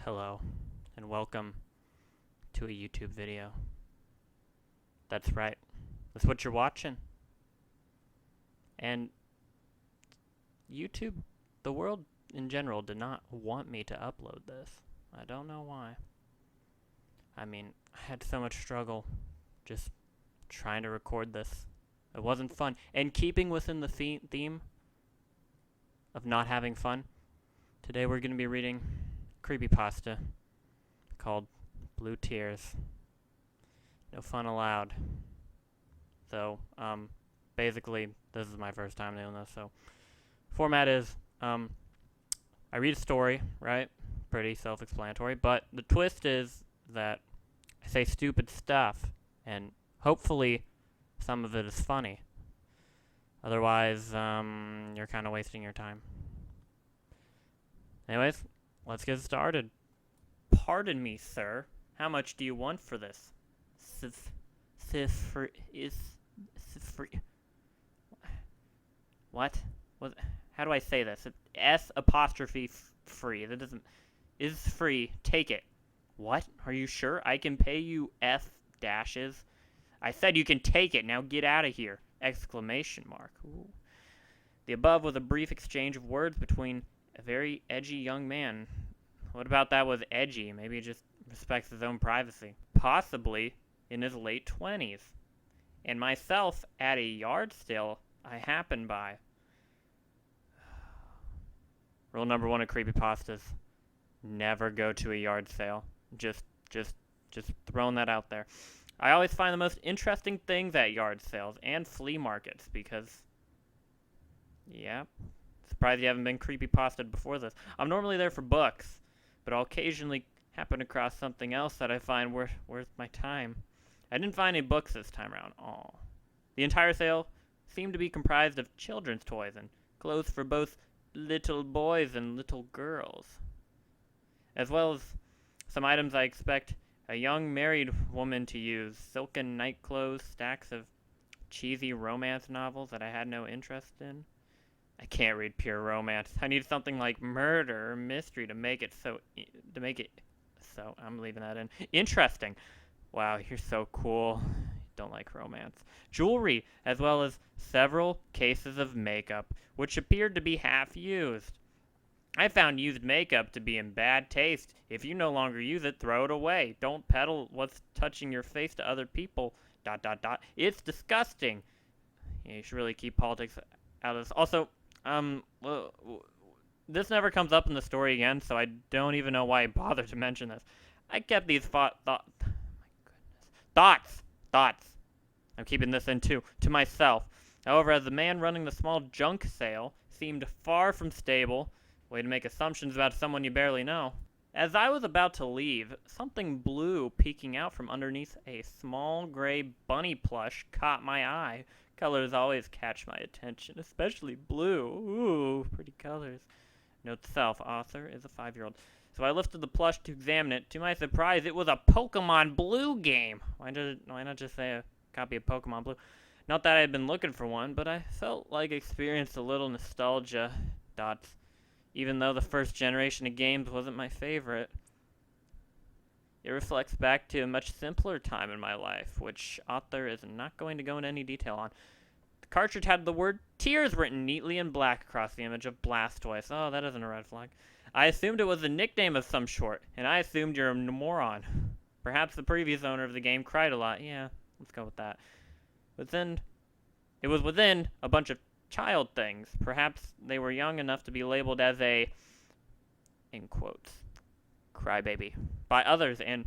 Hello, and welcome to a YouTube video. That's right, that's what you're watching. And YouTube, the world in general, did not want me to upload this. I don't know why. I mean, I had so much struggle just trying to record this. It wasn't fun. And keeping within the theme of not having fun, today we're going to be reading creepypasta called Blue Tears. No fun allowed. So, basically, this is my first time doing this, so format is, I read a story, right? Pretty self-explanatory, but the twist is that I say stupid stuff, and hopefully some of it is funny. Otherwise, you're kind of wasting your time. Anyways, let's get started. Pardon me, sir. How much do you want for this? What? How do I say this? S apostrophe free. That doesn't... Is free. Take it. What? Are you sure? I can pay you F dashes. I said you can take it. Now get out of here. Exclamation mark. Ooh. The above was a brief exchange of words between a very edgy young man. What about that was edgy? Maybe he just respects his own privacy. Possibly in his late 20s. And myself at a yard sale I happened by. Rule number 1 of creepypastas. Never go to a yard sale. Just throwing that out there. I always find the most interesting things at yard sales and flea markets because, yeah, surprised you haven't been creepypasta'd before this. I'm normally there for books, but I'll occasionally happen across something else that I find worth my time. I didn't find any books this time around. Aw. The entire sale seemed to be comprised of children's toys and clothes for both little boys and little girls, as well as some items I expect a young married woman to use. Silken night clothes, stacks of cheesy romance novels that I had no interest in. I can't read pure romance. I need something like murder or mystery to make it so I'm leaving that in. Interesting. Wow, you're so cool. Don't like romance. Jewelry, as well as several cases of makeup, which appeared to be half used. I found used makeup to be in bad taste. If you no longer use it, throw it away. Don't peddle what's touching your face to other people. ... It's disgusting. Yeah, you should really keep politics out of this. Also, this never comes up in the story again, so I don't even know why I bothered to mention this. I kept these thoughts. I'm keeping this in too, to myself. However, as the man running the small junk sale seemed far from stable, way to make assumptions about someone you barely know. As I was about to leave, something blue peeking out from underneath a small gray bunny plush caught my eye. Colors always catch my attention, especially blue. Ooh, pretty colors. Note to self, author is a 5-year-old. So I lifted the plush to examine it. To my surprise, it was a Pokemon Blue game. Why not just say a copy of Pokemon Blue? Not that I had been looking for one, but I felt like I experienced a little nostalgia. Even though the first generation of games wasn't my favorite. It reflects back to a much simpler time in my life, which author is not going to go into any detail on. The cartridge had the word Tears written neatly in black across the image of Blastoise. Oh, that isn't a red flag. I assumed it was a nickname of some sort, and I assumed you're a moron. Perhaps the previous owner of the game cried a lot. Yeah, let's go with that. It was within a bunch of child things. Perhaps they were young enough to be labeled as a, in quotes, crybaby by others, and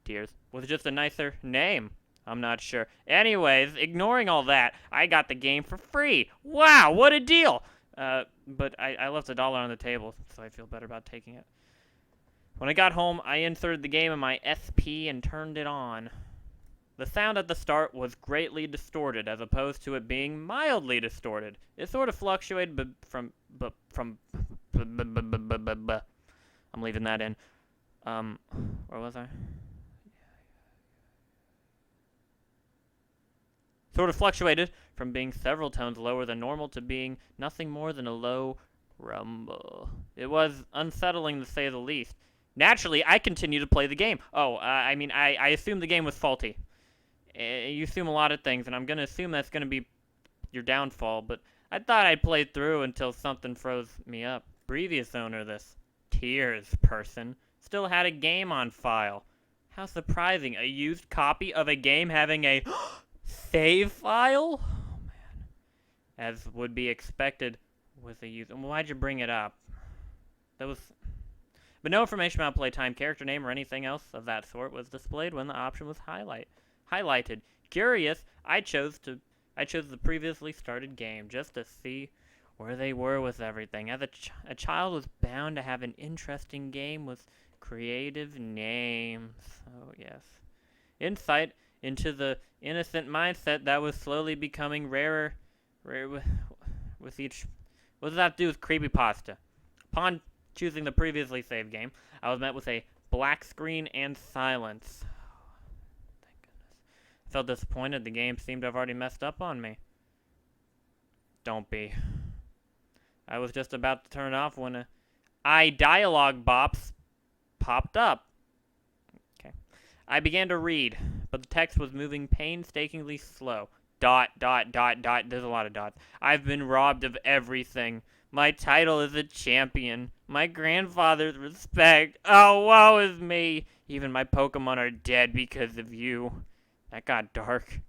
Tears was just a nicer name. I'm not sure. Anyways, ignoring all that, I got the game for free. Wow, what a deal! But I left $1 on the table, so I feel better about taking it. When I got home, I inserted the game in my SP and turned it on. The sound at the start was greatly distorted, as opposed to it being mildly distorted. It sort of fluctuated, I'm leaving that in. Where was I? Sort of fluctuated from being several tones lower than normal to being nothing more than a low rumble. It was unsettling to say the least. Naturally, I continue to play the game. Oh, I mean, I assume the game was faulty. You assume a lot of things, and I'm going to assume that's going to be your downfall, but I thought I'd play through until something froze me up. Previous owner of this Tears person still had a game on file. How surprising, a used copy of a game having a save file? Oh man. As would be expected with a used... Why'd you bring it up? That was... But no information about playtime, character name, or anything else of that sort was displayed when the option was highlighted. Curious, I chose the previously started game just to see where they were with everything. As a child was bound to have an interesting game with creative names. Oh, yes. Insight into the innocent mindset that was slowly becoming rarer with each... What does that do with creepypasta? Upon choosing the previously saved game, I was met with a black screen and silence. Thank goodness. I felt disappointed. The game seemed to have already messed up on me. Don't be. I was just about to turn it off when a iDialog box popped up. Okay. I began to read, but the text was moving painstakingly slow. Dot. There's a lot of dots. I've been robbed of everything. My title is a champion. My grandfather's respect. Oh, woe is me. Even my Pokemon are dead because of you. That got dark.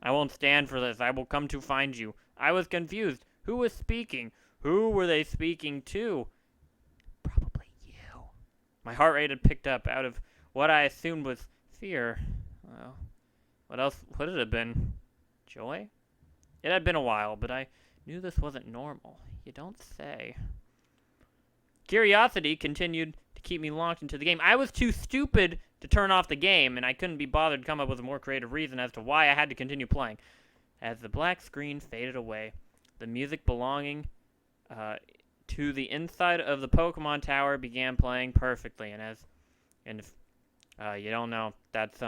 I won't stand for this. I will come to find you. I was confused. Who was speaking? Who were they speaking to? Probably you. My heart rate had picked up out of what I assumed was fear. Well, what else would it have been? Joy? It had been a while, but I knew this wasn't normal. You don't say. Curiosity continued to keep me locked into the game. I was too stupid to turn off the game, and I couldn't be bothered to come up with a more creative reason as to why I had to continue playing. As the black screen faded away, the music belonging to the inside of the Pokemon Tower began playing perfectly. And if you don't know, that's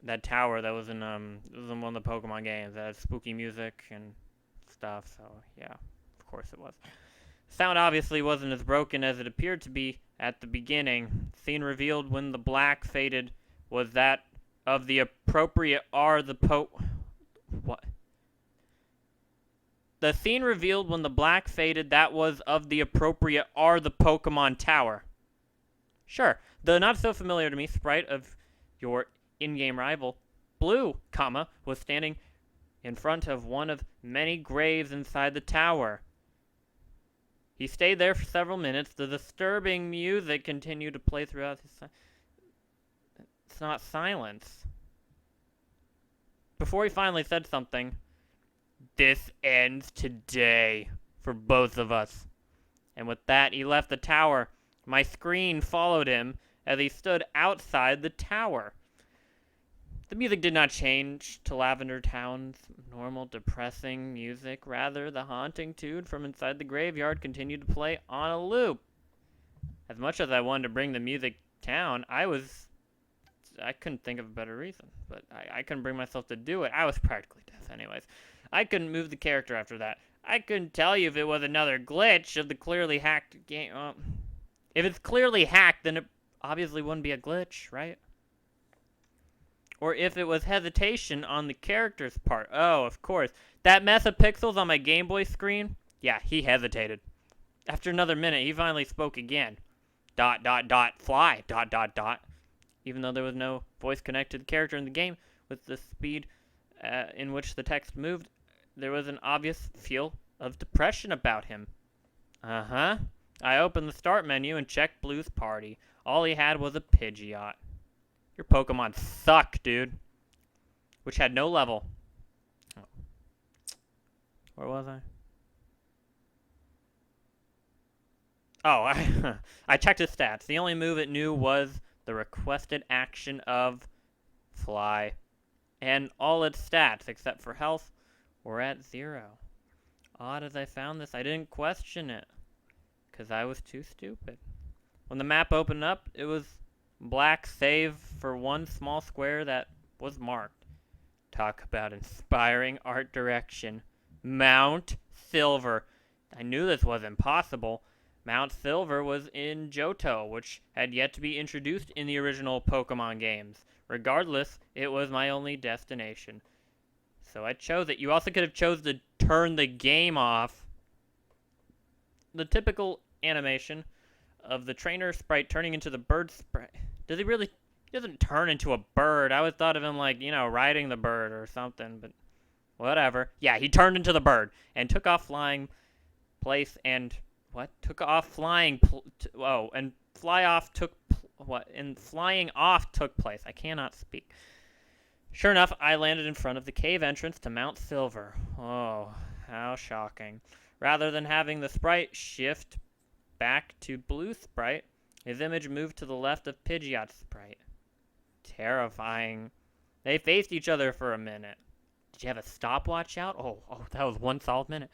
that tower that was in one of the Pokemon games that had spooky music and stuff. So yeah, of course it was. Sound obviously wasn't as broken as it appeared to be at the beginning. Scene revealed when the black faded was that of the appropriate What? The scene revealed when the black faded that was of the appropriate are the Pokemon Tower. Sure, the not so familiar to me sprite of your in-game rival, Blue, was standing in front of one of many graves inside the tower. He stayed there for several minutes. The disturbing music continued to play throughout his... It's not silence. Before he finally said something, this ends today for both of us. And with that, he left the tower. My screen followed him as he stood outside the tower. The music did not change to Lavender Town's normal depressing music. Rather, the haunting tune from inside the graveyard continued to play on a loop. As much as I wanted to bring the music down, I couldn't think of a better reason. But I couldn't bring myself to do it. I was practically deaf anyways. I couldn't move the character after that. I couldn't tell you if it was another glitch of the clearly hacked game. If it's clearly hacked, then it obviously wouldn't be a glitch, right? Or if it was hesitation on the character's part. Oh, of course. That mess of pixels on my Game Boy screen? Yeah, he hesitated. After another minute, he finally spoke again. ... fly ... Even though there was no voice connected to the character in the game, with the speed in which the text moved, there was an obvious feel of depression about him. Uh-huh. I opened the start menu and checked Blue's party. All he had was a Pidgeot. Your Pokemon suck, dude. Which had no level. Oh. Where was I? Oh, I checked his stats. The only move it knew was the requested action of Fly. And all its stats, except for health, were at 0. Odd as I found this, I didn't question it. Because I was too stupid. When the map opened up, it was black save for one small square that was marked. Talk about inspiring art direction. Mount Silver. I knew this was impossible, Mount Silver was in Johto, which had yet to be introduced in the original Pokemon games. Regardless, it was my only destination. So I chose it. You also could have chose to turn the game off. The typical animation of the trainer sprite turning into the bird sprite. Does he really? He doesn't turn into a bird. I always thought of him like, riding the bird or something, but whatever. Yeah, he turned into the bird and took off flying place and what? Took off flying. And fly off took what? And flying off took place. I cannot speak. Sure enough, I landed in front of the cave entrance to Mount Silver. Oh, how shocking. Rather than having the sprite shift back to blue sprite, his image moved to the left of Pidgeot's sprite. Terrifying. They faced each other for a minute. Did you have a stopwatch out? Oh, that was 1 solid minute.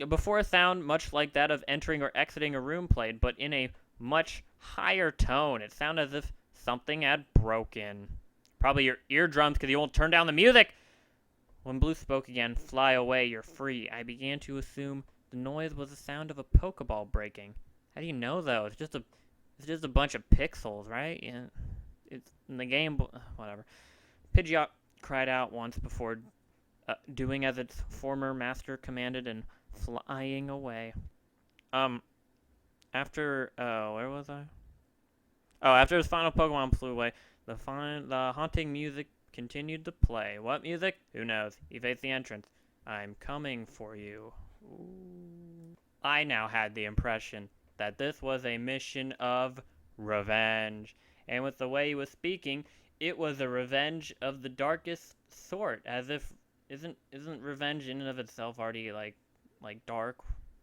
Before a sound much like that of entering or exiting a room played, but in a much higher tone. It sounded as if something had broken. Probably your eardrums because you won't turn down the music. When Blue spoke again, "Fly away, you're free," I began to assume the noise was the sound of a Pokeball breaking. How do you know, though? It's just a bunch of pixels, right? Yeah, it's in the game, whatever. Pidgeot cried out once before doing as its former master commanded and flying away. After, where was I? Oh, after his final Pokemon flew away, the haunting music continued to play. What music? Who knows? He faced the entrance. "I'm coming for you." Ooh. I now had the impression that this was a mission of revenge. And with the way he was speaking, it was a revenge of the darkest sort, as if isn't revenge in and of itself already like dark?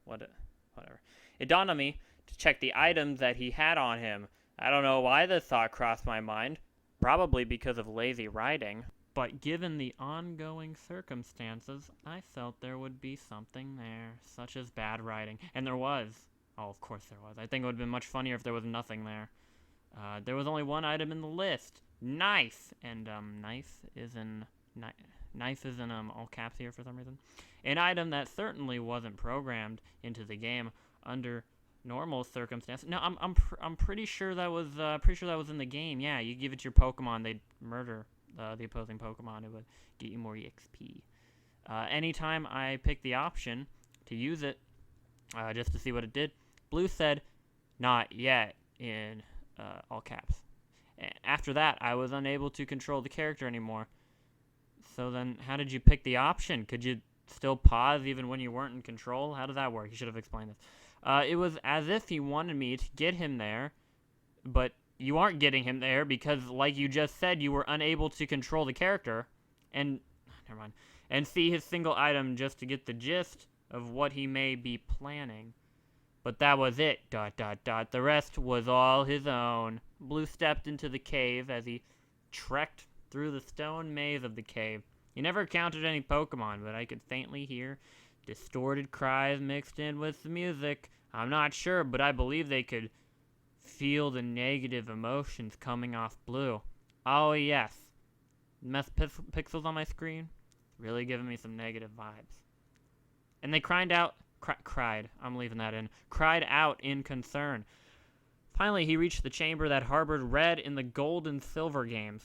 Whatever. It dawned on me to check the items that he had on him. I don't know why this thought crossed my mind. Probably because of lazy riding. But given the ongoing circumstances, I felt there would be something there, such as bad riding. And there was. Oh, of course there was. I think it would have been much funnier if there was nothing there. There was only one item in the list. Knife! And, knife is in all caps here for some reason. An item that certainly wasn't programmed into the game under normal circumstances. No, I'm pretty sure that was in the game. Yeah, you give it to your Pokemon, they'd murder the opposing Pokemon. It would get you more EXP. Anytime I picked the option to use it, just to see what it did, Blue said, "Not yet," in all caps. After that, I was unable to control the character anymore. So then, how did you pick the option? Could you still pause even when you weren't in control? How did that work? You should have explained this. It was as if he wanted me to get him there, but you aren't getting him there because, like you just said, you were unable to control the character, and see his single item just to get the gist of what he may be planning. But that was it, ... The rest was all his own. Blue stepped into the cave as he trekked through the stone maze of the cave. He never encountered any Pokemon, but I could faintly hear distorted cries mixed in with the music. I'm not sure, but I believe they could feel the negative emotions coming off Blue. Oh, yes. Pixels on my screen? Really giving me some negative vibes. And they cried out. I'm leaving that in. Cried out in concern. Finally, he reached the chamber that harbored red in the gold and silver games.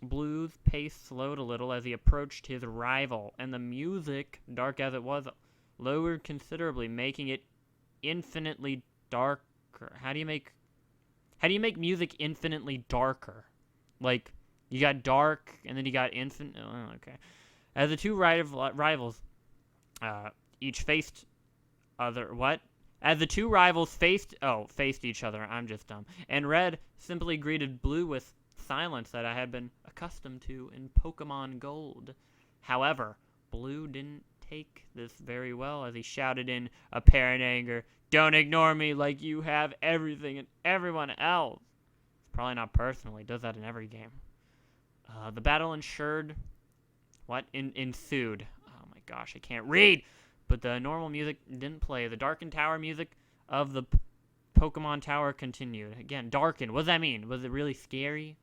Blue's pace slowed a little as he approached his rival, and the music, dark as it was, lowered considerably, making it infinitely darker. How do you make music infinitely darker? Like, you got dark, and then you got infinite. Oh, okay. As the two rivals, each faced other. What? As the two rivals faced each other. I'm just dumb. And Red simply greeted Blue with silence that I had been accustomed to in Pokemon Gold. However, Blue didn't take this very well as he shouted in apparent anger, "Don't ignore me like you have everything and everyone else." It's probably not personal. He does that in every game. The battle ensued. Ensued. Oh my gosh, I can't read. But the normal music didn't play. The darkened tower music of the Pokemon Tower continued. Again, darkened. What does that mean? Was it really scary?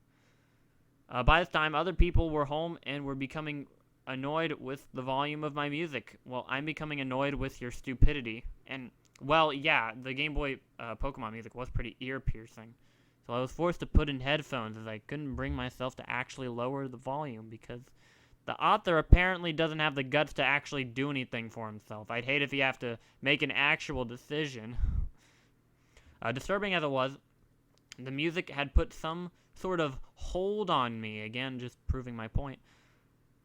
By this time, other people were home and were becoming annoyed with the volume of my music. Well, I'm becoming annoyed with your stupidity. And Well, yeah, the Game Boy Pokemon music was pretty ear-piercing. So I was forced to put in headphones as I couldn't bring myself to actually lower the volume because the author apparently doesn't have the guts to actually do anything for himself. I'd hate if he have to make an actual decision. Disturbing as it was, the music had put some sort of hold on me, again just proving my point.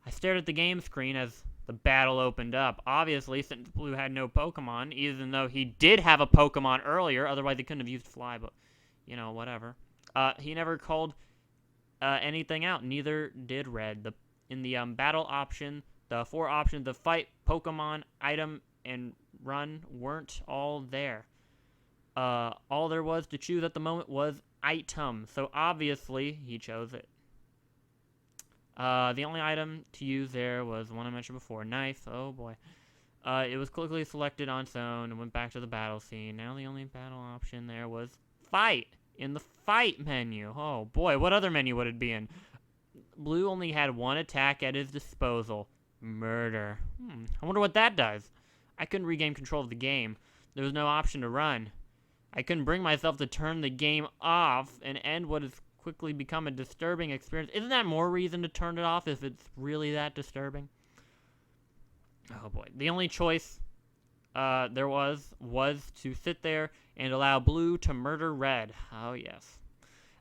I stared at the game screen as the battle opened up. Obviously, since Blue had no Pokemon, even though he did have a Pokemon earlier, otherwise he couldn't have used Fly, but, you know, whatever. He never called anything out, neither did Red. In the battle option, the 4 options of fight, Pokemon, item, and run weren't all there. All there was to choose at the moment was item, so obviously he chose it. The only item to use there was one I mentioned before, knife. Oh boy. It was quickly selected on its own and went back to the battle scene. Now the only battle option there was fight in the fight menu. Oh boy, what other menu would it be in? Blue only had one attack at his disposal. Murder. I wonder what that does. I couldn't regain control of the game. There was no option to run. I couldn't bring myself to turn the game off and end what has quickly become a disturbing experience. Isn't that more reason to turn it off if it's really that disturbing? Oh boy. The only choice there was to sit there and allow Blue to murder Red. Oh yes.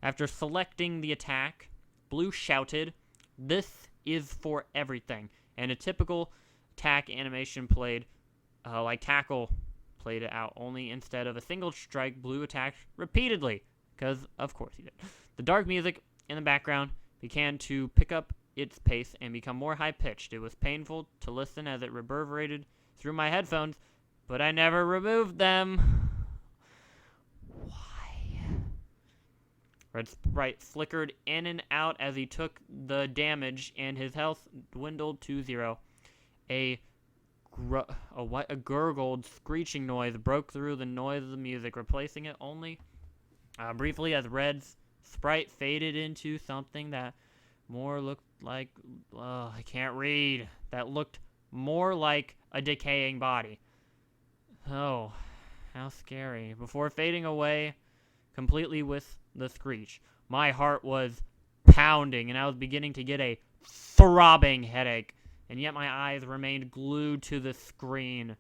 After selecting the attack, Blue shouted, "This is for everything," and a typical attack animation played like tackle played it out, only instead of a single strike, Blue attacked repeatedly, because of course he did. The dark music in the background began to pick up its pace and become more high-pitched. It was painful to listen as it reverberated through my headphones, but I never removed them. Why? Red Sprite flickered in and out as he took the damage, and his health dwindled to 0. A gurgled, screeching noise broke through the noise of the music, replacing it only briefly as Red's sprite faded into something that more looked like, I can't read, that looked more like a decaying body. Oh, how scary. Before fading away completely with the screech, my heart was pounding and I was beginning to get a throbbing headache. And yet my eyes remained glued to the screen.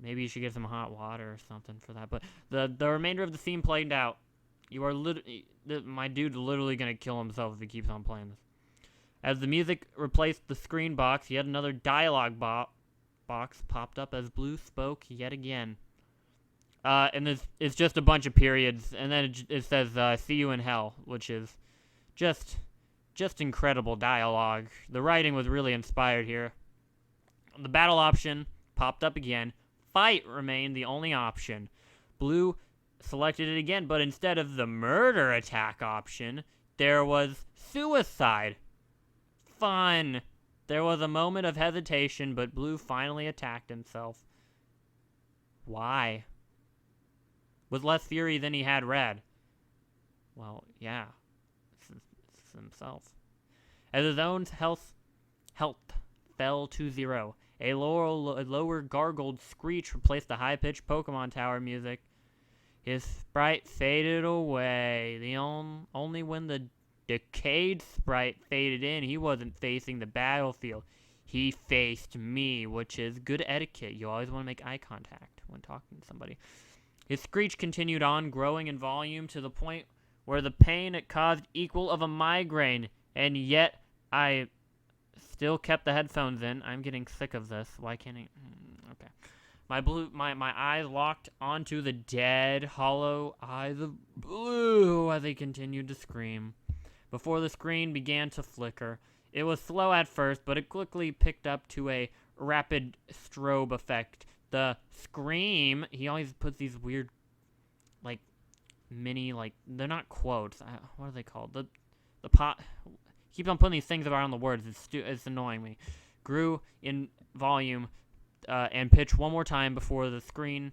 Maybe you should get some hot water or something for that. But the remainder of the scene played out. You are my dude's literally going to kill himself if he keeps on playing this. As the music replaced the screen box, yet another dialogue box popped up as Blue spoke yet again. And it's just a bunch of periods. And then it says, "See you in hell," which is just incredible dialogue. The writing was really inspired here. The battle option popped up again. Fight remained the only option. Blue selected it again, but instead of the murder attack option, there was suicide. Fun. There was a moment of hesitation, but Blue finally attacked himself. Why? With less fury than he had Red. Well, yeah. Himself. As his own health fell to 0, a lower gargled screech replaced the high-pitched Pokemon Tower music. His sprite faded away. Only when the decayed sprite faded in, he wasn't facing the battlefield. He faced me, which is good etiquette. You always want to make eye contact when talking to somebody. His screech continued on, growing in volume to the point where the pain it caused equal of a migraine, and yet I still kept the headphones in. I'm getting sick of this. Why can't I? Okay. My eyes locked onto the dead, hollow eyes of Blue as he continued to scream. Before the screen began to flicker, it was slow at first, but it quickly picked up to a rapid strobe effect. The scream, he always puts these weird, like, mini, like, they're not quotes. What are they called? The pot. Keeps on putting these things around the words. It's annoying me. Grew in volume and pitched one more time before the screen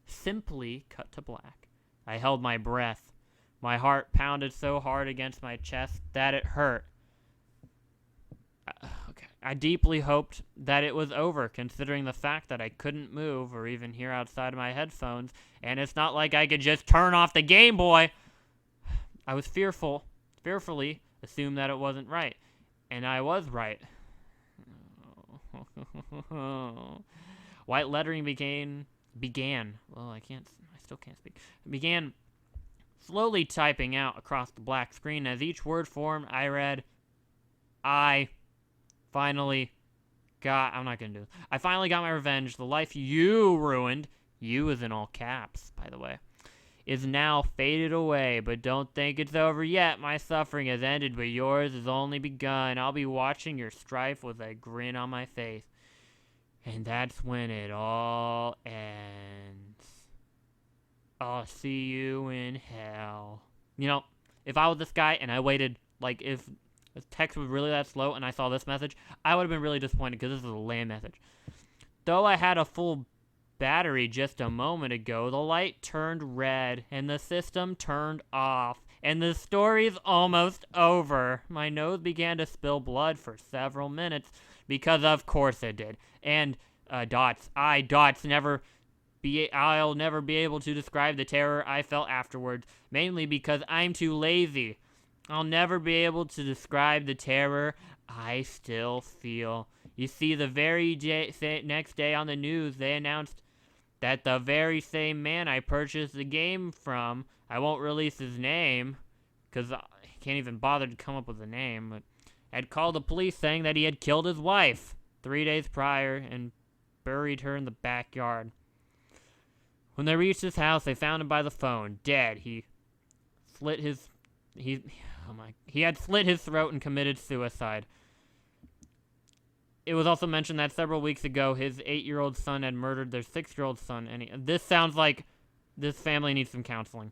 simply cut to black. I held my breath. My heart pounded so hard against my chest that it hurt. Okay. I deeply hoped that it was over, considering the fact that I couldn't move or even hear outside my headphones, and it's not like I could just turn off the Game Boy. I was fearfully assumed that it wasn't right, and I was right. White lettering began. Well, I still can't speak. Began slowly typing out across the black screen. As each word formed, I read, I finally I'm not gonna do this. I finally got my revenge. The life you ruined, you is in all caps, by the way, is now faded away, but don't think it's over yet. My suffering has ended, but yours has only begun. I'll be watching your strife with a grin on my face. And that's when it all ends. I'll see you in hell. You know, if I was this guy and I waited, like, if text was really that slow and I saw this message, I would have been really disappointed because this is a lame message. Though I had a full battery just a moment ago, the light turned red and the system turned off, and the story's almost over. My nose began to spill blood for several minutes because of course it did. And I'll never be able to describe the terror I felt afterwards, mainly because I'm too lazy. I'll never be able to describe the terror I still feel. You see, the very next day on the news, they announced that the very same man I purchased the game from, I won't release his name, because I can't even bother to come up with a name, but had called the police saying that he had killed his wife 3 days prior and buried her in the backyard. When they reached his house, they found him by the phone, dead. He had slit his throat and committed suicide. It was also mentioned that several weeks ago, his 8-year-old son had murdered their 6-year-old son. And this sounds like this family needs some counseling.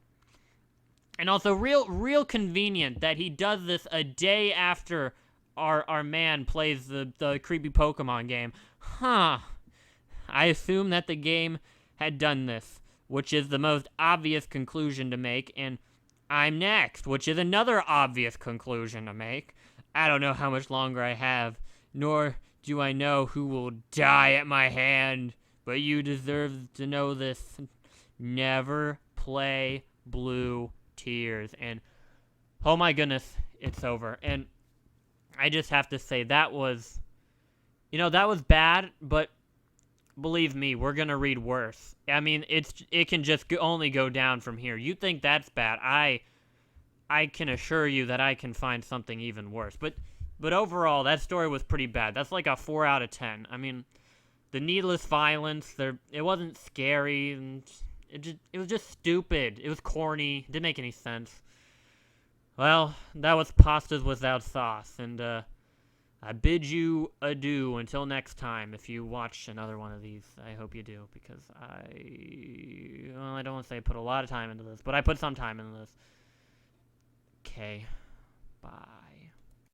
And also, real convenient that he does this a day after our man plays the creepy Pokemon game. Huh. I assume that the game had done this, which is the most obvious conclusion to make, and I'm next, which is another obvious conclusion to make. I don't know how much longer I have, nor do I know who will die at my hand, but you deserve to know this. Never play Blue Tears. And oh my goodness, it's over. And I just have to say, that was bad, but believe me, we're gonna read worse. I mean, it can just only go down from here. You think that's bad? I can assure you that I can find something even worse. But overall, that story was pretty bad. That's like a 4 out of 10. I mean, the needless violence, it wasn't scary, and it was just stupid. It was corny. It didn't make any sense. Well, that was Pastas Without Sauce, and I bid you adieu until next time. If you watch another one of these, I hope you do, because I don't want to say I put a lot of time into this, but I put some time into this. Okay, bye.